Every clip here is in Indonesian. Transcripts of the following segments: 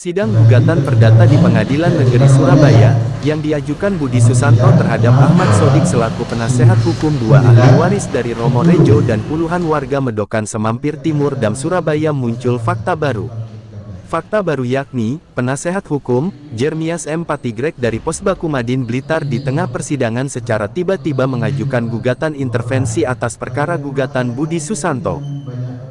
Sidang gugatan perdata di Pengadilan Negeri Surabaya, yang diajukan Budi Susanto terhadap Ahmad Sodik selaku penasehat hukum dua ahli waris dari Romo Rejo dan puluhan warga Medokan Semampir Timur Dam Surabaya muncul fakta baru. Fakta baru yakni, penasehat hukum, Jeremias M. Patigrek dari Posbaku Madin Blitar di tengah persidangan secara tiba-tiba mengajukan gugatan intervensi atas perkara gugatan Budi Susanto.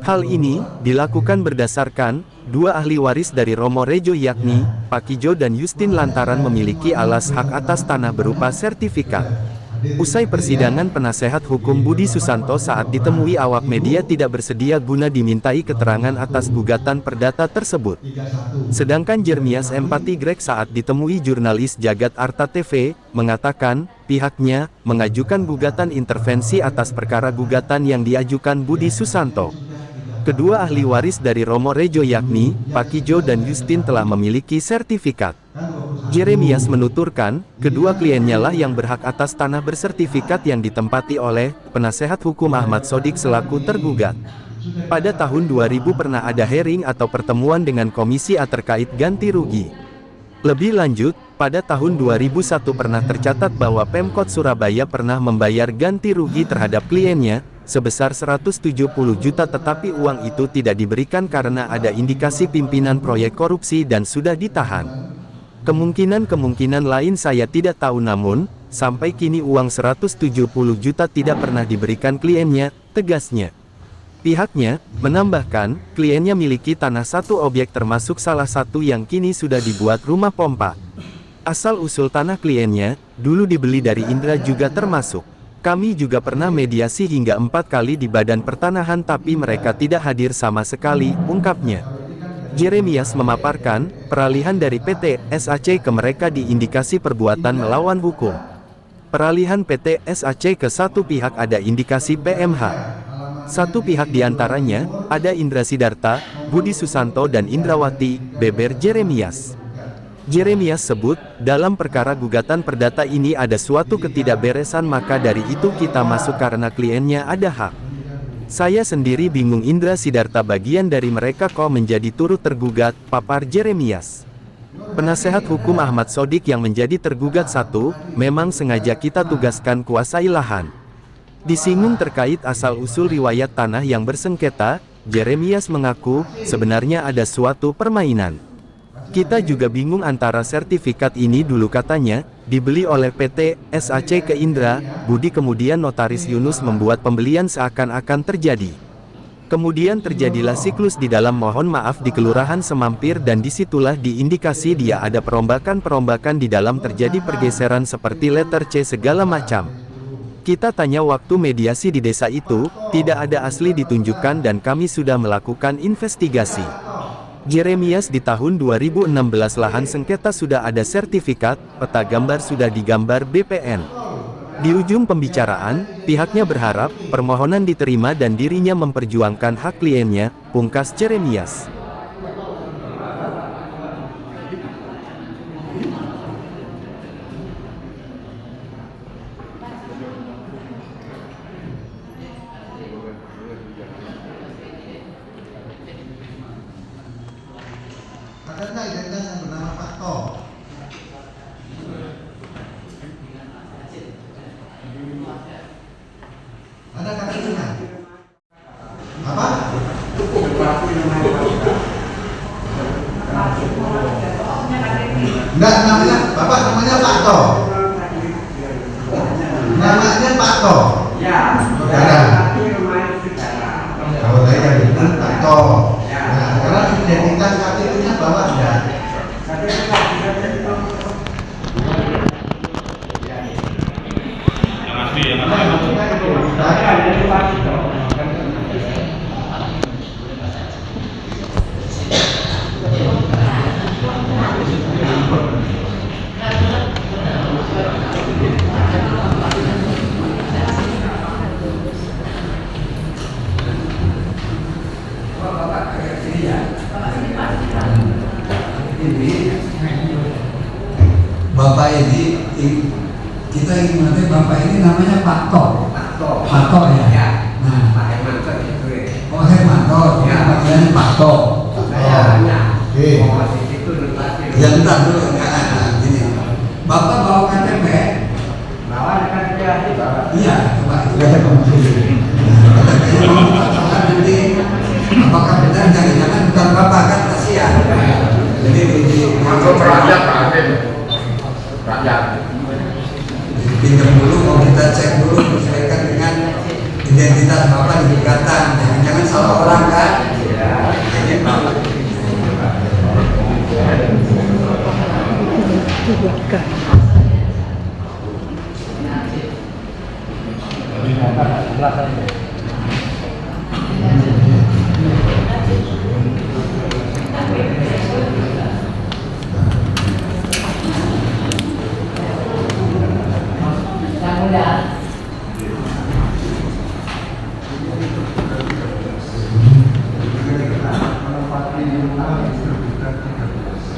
Hal ini dilakukan berdasarkan dua ahli waris dari Romo Rejo yakni Pak Kijo dan Justin lantaran memiliki alas hak atas tanah berupa sertifikat. Usai persidangan, penasehat hukum Budi Susanto saat ditemui awak media tidak bersedia guna dimintai keterangan atas gugatan perdata tersebut. Sedangkan Jeremias M. Patigrek saat ditemui jurnalis Jagat Arta TV, mengatakan pihaknya mengajukan gugatan intervensi atas perkara gugatan yang diajukan Budi Susanto. Kedua ahli waris dari Romo Rejo yakni Pak Kijo dan Justin telah memiliki sertifikat. Jeremias menuturkan, kedua kliennya lah yang berhak atas tanah bersertifikat yang ditempati oleh penasehat hukum Ahmad Sodik selaku tergugat. Pada tahun 2000 pernah ada hearing atau pertemuan dengan Komisi A terkait ganti rugi. Lebih lanjut, pada tahun 2001 pernah tercatat bahwa Pemkot Surabaya pernah membayar ganti rugi terhadap kliennya sebesar 170 juta, tetapi uang itu tidak diberikan karena ada indikasi pimpinan proyek korupsi dan sudah ditahan. Kemungkinan lain saya tidak tahu, namun sampai kini uang 170 juta tidak pernah diberikan kliennya, tegasnya. Pihaknya menambahkan, kliennya miliki tanah satu objek termasuk salah satu yang kini sudah dibuat rumah pompa. Asal-usul tanah kliennya dulu dibeli dari Indra juga termasuk. Kami juga pernah mediasi hingga 4 kali di Badan Pertanahan tapi mereka tidak hadir sama sekali, ungkapnya. Jeremias memaparkan, peralihan dari PT SAC ke mereka diindikasi perbuatan melawan hukum. Peralihan PT SAC ke satu pihak ada indikasi PMH. Satu pihak diantaranya, ada Indra Sidarta, Budi Susanto dan Indrawati, beber Jeremias. Jeremias sebut, dalam perkara gugatan perdata ini ada suatu ketidakberesan, maka dari itu kita masuk karena kliennya ada hak. Saya sendiri bingung, Indra Sidarta bagian dari mereka kok menjadi turut tergugat, papar Jeremias. Penasehat hukum Ahmad Sodik yang menjadi tergugat satu, memang sengaja kita tugaskan kuasai lahan. Disinggung terkait asal-usul riwayat tanah yang bersengketa, Jeremias mengaku, sebenarnya ada suatu permainan. Kita juga bingung antara sertifikat ini dulu katanya, dibeli oleh PT SAC ke Indra, Budi, kemudian notaris Yunus membuat pembelian seakan-akan terjadi. Kemudian terjadilah siklus di dalam mohon maaf di Kelurahan Semampir dan disitulah diindikasi dia ada perombakan-perombakan di dalam terjadi pergeseran seperti letter C segala macam. Kita tanya waktu mediasi di desa itu, tidak ada asli ditunjukkan dan kami sudah melakukan investigasi. Jeremias di tahun 2016 lahan sengketa sudah ada sertifikat, peta gambar sudah digambar BPN. Di ujung pembicaraan, pihaknya berharap permohonan diterima dan dirinya memperjuangkan hak kliennya, pungkas Jeremias. Ada nggak identitas yang bernama Pak To? Ada KTP-nya? Apa? Enggak, namanya Bapak namanya Pak To. Namanya Pak To. Ya. Saudara. Kalau saya bilang Pak To. Nah, sekarang identitas KTP-nya Bapak sudah. Bapak ini, kita ingin mengetahui Bapak ini namanya Pak To. Pak To ya. Nah, Pak Hermanto itu ya. oh Hermanto, Ya. panggilannya Pak To. Saya hanya Oke. mau masih itu Ya bentar dulu, gini. Bapak bawa KTP? Iya, coba kita konfirmasi. Nanti apakah benar jangan-jangan bukan bapak kan kasihan. Jadi Masuk rakyat, rakyat. pinjam dulu, mau kita cek dulu menyesuaikan dengan identitas bapak di gugatan. Jangan salah orang kan? Jadi bapak.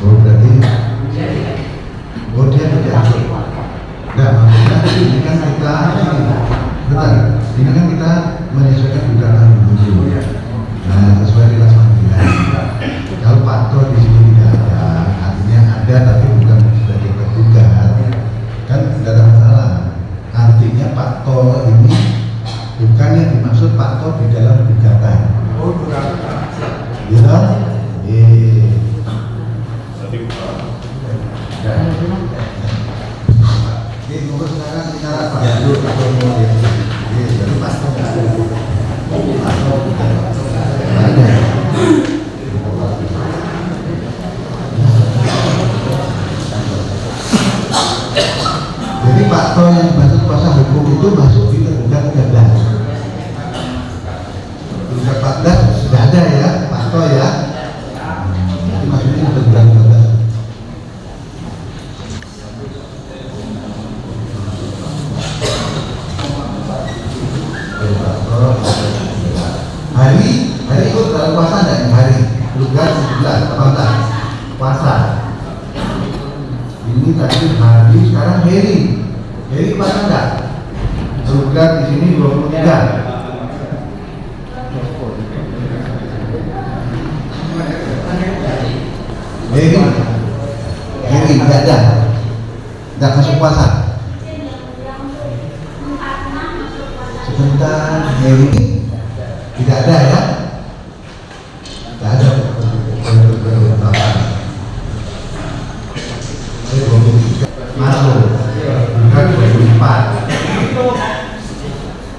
Oh berarti oh dia tidak enggak maksudnya ini kan kita benar ini kan kita menyesuaikan gugatan dulu. Nah sesuai dengan panggilan. Kalau Pak To di sini tidak ada, artinya ada tapi bukan sebagai tergugat, kan tidak ada masalah. Artinya Pak To ini bukan yang dimaksud Pak To di dalam gugatan. Oh, bukan. Gitu? Ini nomor sekarang bicara Pak dulu atau mau dia? Jadi Pak To nggak ada. Pak To nggak ada. Jadi Pak To yang dimaksud kuasa hukum itu masuk di tergugat 13. Tergugat 14 sudah ada ya Pak To ya. Jadi maksudnya tergugat 13. Hari ikut dalam puasa enggak yang hari? Tergugat 17, 18 puasa. Ini tadi hari, sekarang Heri. Heri puasa enggak? Tergugat di sini 23. Heri enggak ada. Enggak masuk puasa. Sebentar, Heri tidak ada ya? Tidak ada. Masuk. Bukan 24.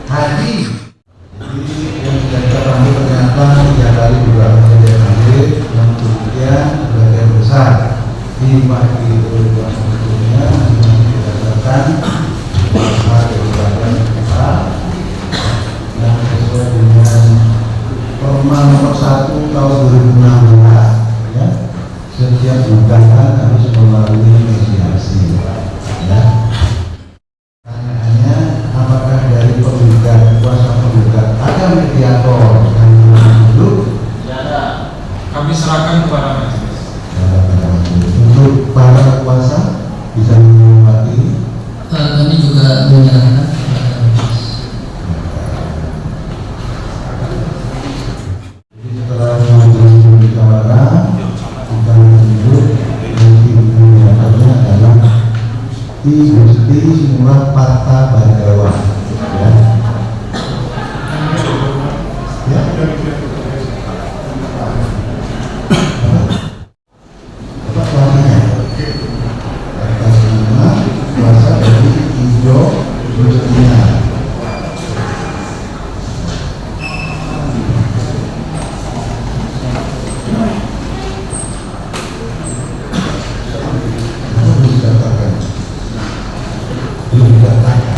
Haji. Jadi yang sudah kita panggil ternyata 3 kali beberapa kali hadir, yang kemudian sebagian besar diwakili oleh kuasa hukumnya masing-masing berdasarkan bahwa daripada kita yang sesuai dengan Perma nomor 1 tahun 2016 ya, setiap gugatan harus melalui mediasi ya. Pertanyaannya apakah dari penggugat kuasa penggugat ada mediator yang duduk? Tidak ada. Kami serahkan kepada majelis. Untuk para kuasa bisa menghormati. Kami juga menyerahkan kepada majelis. Setelah majelis berbicara, kita menunjuk mediatornya adalah I Gusti Ngurah Parta Bagawa ya. Ya. Apa kuasanya? Atas nama kuasa dari Ijo Justina. Belum dikatakan.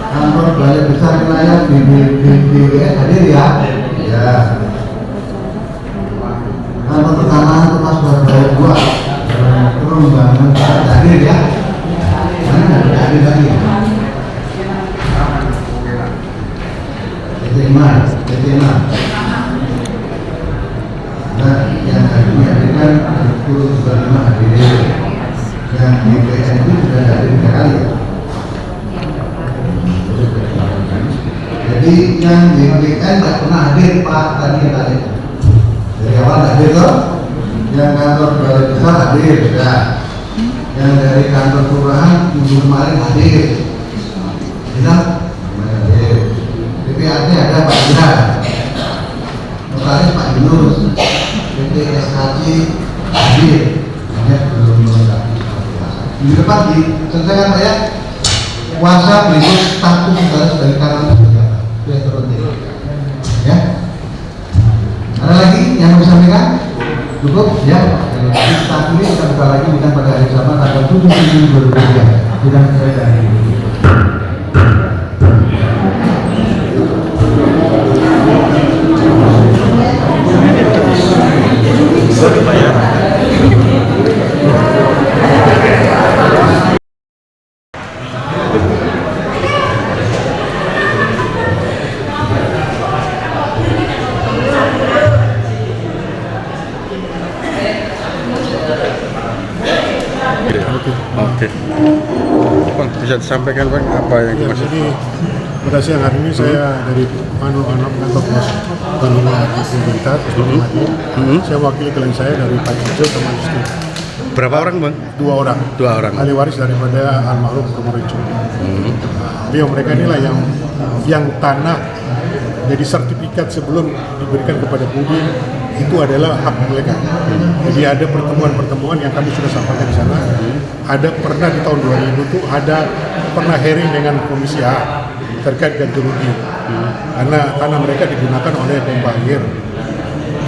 kantor balai besar wilayah di BWS hadir ya. Ya. Kantor pertanahan Tunas Surabaya 2 Perumbangan hadir ya. Mana hadir lagi? PT6. Nah, yang dihadirkan itu 25 hadir. Yang BPN itu sudah hadir 3 kali ya. Jadi yang BPN tidak pernah hadir Pak tadi kali. Dari awal hadir toh. Yang kantor balai besar hadir sudah. Yang dari kantor kelurahan minggu kemarin hadir. Tidak hadir. BPAT ada Pak Ira, notaris Pak Yunus, PT SKC hadir. Hanya belum melengkapi. Minggu depan diselesaikan Pak ya. Kuasa berikut status saudara sebagai karyawan negara. Sudah turun ya. Ada lagi yang mau disampaikan? Cukup ya. Saat ini kita buka lagi bukan pada hari sama tanggal 7 Juni 2023. Bidang kerja. Oke. Bang, bisa disampaikan Bang apa yang Ya, dimaksud? jadi pada siang hari ini saya dari kantor pos Bandungan Pemerintah, saya wakili klien saya dari Pak Ijo sama istri. Berapa orang Bang? 2 orang. 2 orang. Ahli waris daripada almarhum Romo Rejo. Beliau mereka inilah yang tanah jadi sertifikat sebelum diberikan kepada Budi itu adalah hak mereka. Jadi ada pertemuan-pertemuan yang kami sudah sampaikan di sana. Ada pernah di tahun 2000 itu ada pernah hearing dengan Komisi A terkait ganti rugi. Karena tanah mereka digunakan oleh pompa air.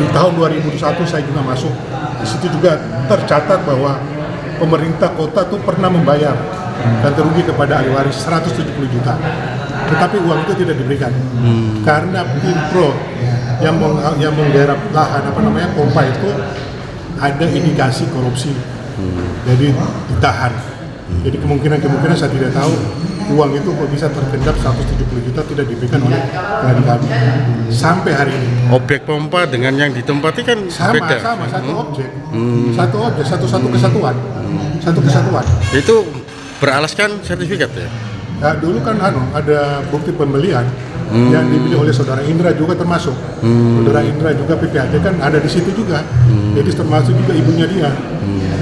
Di tahun 2001 saya juga masuk. Di situ juga tercatat bahwa pemerintah kota tuh pernah membayar ganti rugi kepada ahli waris 170 juta. Tetapi uang itu tidak diberikan. Karena Pimpro yang menggarap lahan pompa itu ada indikasi korupsi. Jadi ditahan. Jadi kemungkinan saya tidak tahu uang itu kok bisa tergendap 170 juta tidak diberikan oleh klien kami sampai hari ini. Objek pompa dengan yang ditempati kan beda. Sama satu objek. Satu kesatuan. Satu kesatuan. Itu beralaskan sertifikat ya? Nah, dulu kan ada bukti pembelian yang dibeli oleh saudara Indra juga termasuk. Saudara Indra juga PPAT kan ada di situ juga. Jadi termasuk juga ibunya dia,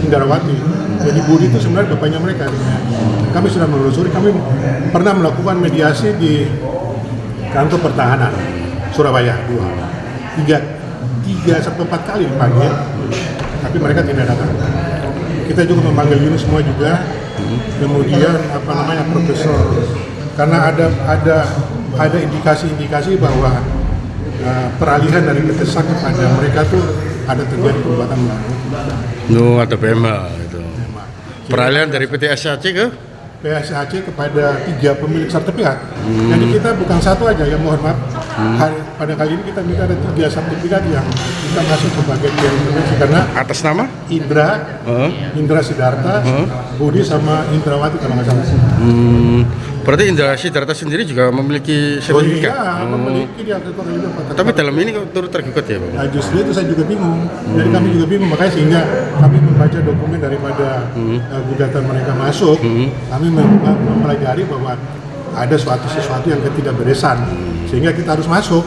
Indrawati. Jadi Budi itu sebenarnya bapaknya mereka. Kami sudah menelusuri, kami pernah melakukan mediasi di kantor pertahanan Surabaya 3 sampai 4 kali dipanggil, tapi mereka tidak datang. Kita juga memanggil Yunus semua juga. Kemudian profesor, karena ada indikasi bahwa peralihan dari PT SAK kepada mereka tuh ada terjadi perbuatan melanggar. Ada PMH itu. Peralihan dari PT SAC ke? PSAC kepada 3 pemilik sertifikat. Jadi kita bukan satu aja, ya mohon maaf. Pada kali ini kita minta ada 3 sertifikat yang kita masuk sebagai intervensi karena Atas nama? Indra Sidarta, Budi sama Indrawati kalau nggak salah. Berarti Indra Sidarta sendiri juga memiliki sertifikat? Iya, memiliki dia Tapi dalam ini kok turut tergugat ya Bang? Nah, justru itu saya juga bingung. Jadi kami juga bingung, makanya sehingga kami membaca dokumen daripada gugatan mereka masuk, kami mempelajari bahwa ada sesuatu yang ketidakberesan, sehingga kita harus masuk.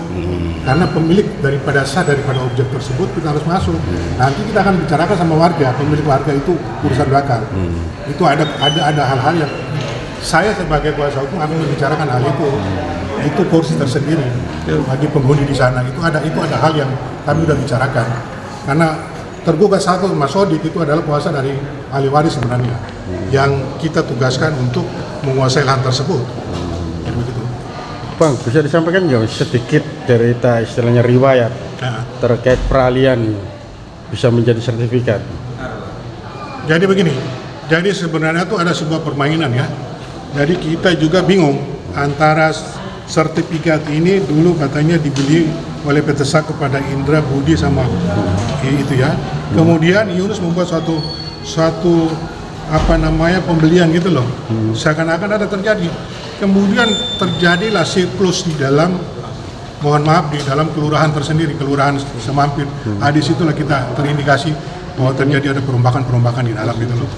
Karena pemilik daripada objek tersebut kita harus masuk. Nanti kita akan bicarakan sama warga, pemilik warga itu urusan belakang. Itu ada hal-hal yang saya sebagai kuasa hukum akan membicarakan hal itu. Itu kursi tersendiri bagi penghuni di sana. Itu ada hal yang kami sudah bicarakan. Karena tergugat satu Mas Sodik itu adalah kuasa dari ahli waris sebenarnya, yang kita tugaskan untuk menguasai lahan tersebut. Begitu. Bang, bisa disampaikan nggak sedikit cerita istilahnya riwayat terkait peralihan bisa menjadi sertifikat? Jadi begini, jadi sebenarnya itu ada sebuah permainan ya. Jadi kita juga bingung antara sertifikat ini dulu katanya dibeli oleh PT SAK kepada Indra, Budi sama itu ya. Kemudian Yunus membuat suatu apa namanya pembelian gitu loh. Seakan-akan ada terjadi. Kemudian terjadilah siklus di dalam, mohon maaf, di dalam kelurahan tersendiri, kelurahan Semampir. Di situlah kita terindikasi bahwa terjadi ada perombakan di dalam itu loh.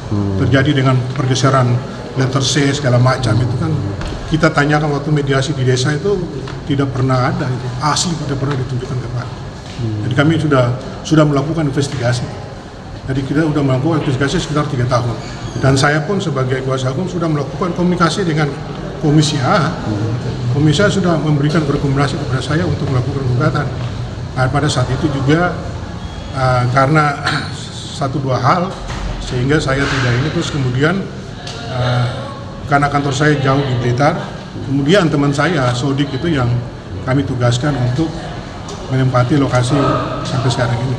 Terjadi dengan pergeseran letter C segala macam itu kan. Kita tanyakan waktu mediasi di desa itu tidak pernah ada itu, asli tidak pernah ditunjukkan ke Pak. Jadi kami sudah melakukan investigasi. Jadi kita sudah melakukan investigasi sekitar 3 tahun. Dan saya pun sebagai kuasa hukum sudah melakukan komunikasi dengan Komisi A. Komisi A sudah memberikan rekomendasi kepada saya untuk melakukan gugatan. Nah, pada saat itu juga karena 1-2 hal sehingga saya tidak ini, terus kemudian karena kantor saya jauh di Blitar, kemudian teman saya Sodik itu yang kami tugaskan untuk menempati lokasi sampai sekarang ini.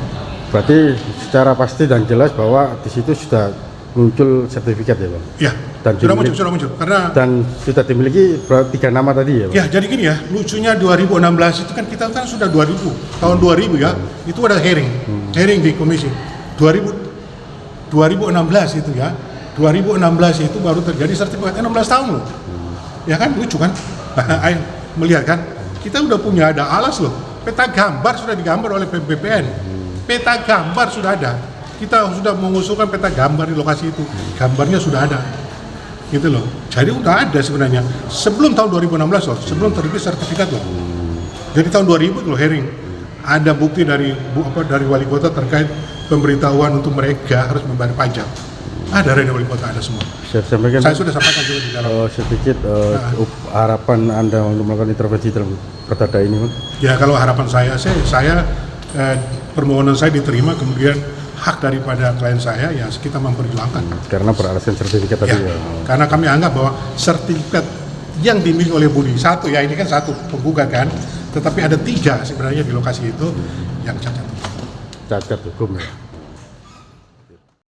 Berarti secara pasti dan jelas bahwa di situ sudah muncul sertifikat ya Bang? Ya, Dan sudah muncul. Karena dan sudah dimiliki 3 nama tadi ya Bang? ya, jadi gini ya, lucunya 2016 itu kan kita kan sudah 2000, tahun 2000 ya, itu ada hearing di komisi. 2016 itu ya, 2016 itu baru terjadi sertifikat 16 tahun loh. Ya kan, lucu kan? Ayo melihat kan, kita udah punya ada alas loh, peta gambar sudah digambar oleh BPN, peta gambar sudah ada, kita sudah mengusulkan peta gambar di lokasi itu, gambarnya sudah ada, gitu loh. Jadi udah ada sebenarnya sebelum tahun 2016 loh, sebelum terbit sertifikat loh. Jadi tahun 2000 loh hearing, ada bukti dari wali kota terkait pemberitahuan untuk mereka harus membayar pajak. Ada dari wali kota, ada semua. Saya sudah sampaikan juga di dalam. Sedikit harapan Anda untuk melakukan intervensi dalam perkara ini, Bang? Ya, kalau harapan saya permohonan saya diterima, kemudian hak daripada klien saya ya kita memperjuangkan. Karena beralasan sertifikat tadi ya. Karena kami anggap bahwa sertifikat yang dimiliki oleh Budi satu ya, ini kan satu penggugat kan, tetapi ada 3 sebenarnya di lokasi itu yang cacat. Cacat hukum ya.